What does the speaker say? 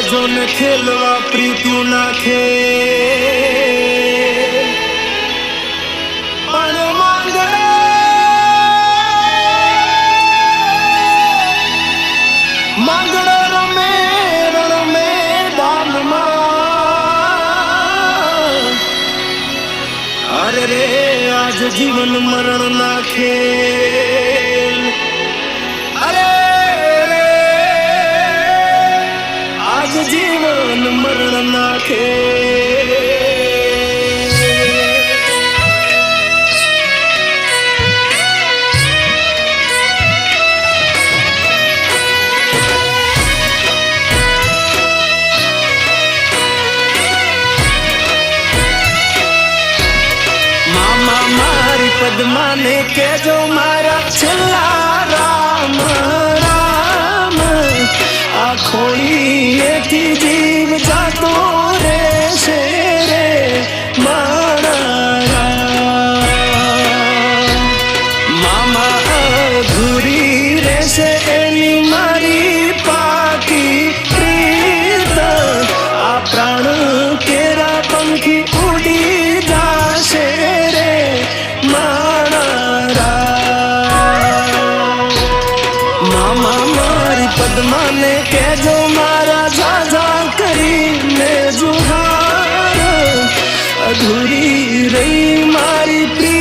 जो न खेलवा प्रीतियों ना खे मांगड़ में दान अरे रे आज जीवन मरण ना खेल अरे रे आज जीवन मरण ना खेल पद्मा ने के जो मारा छला राम राम आखोई थी जीव जातो रे शेरे मारा मामा अधूरी रे से एनी मारी पाकी प्रीत आ प्राण केरा पंखी उड़ी जाशे रे पद्मा ने के जो मारा झाझा करी ने जुहार अधूरी रही मारी प्रिय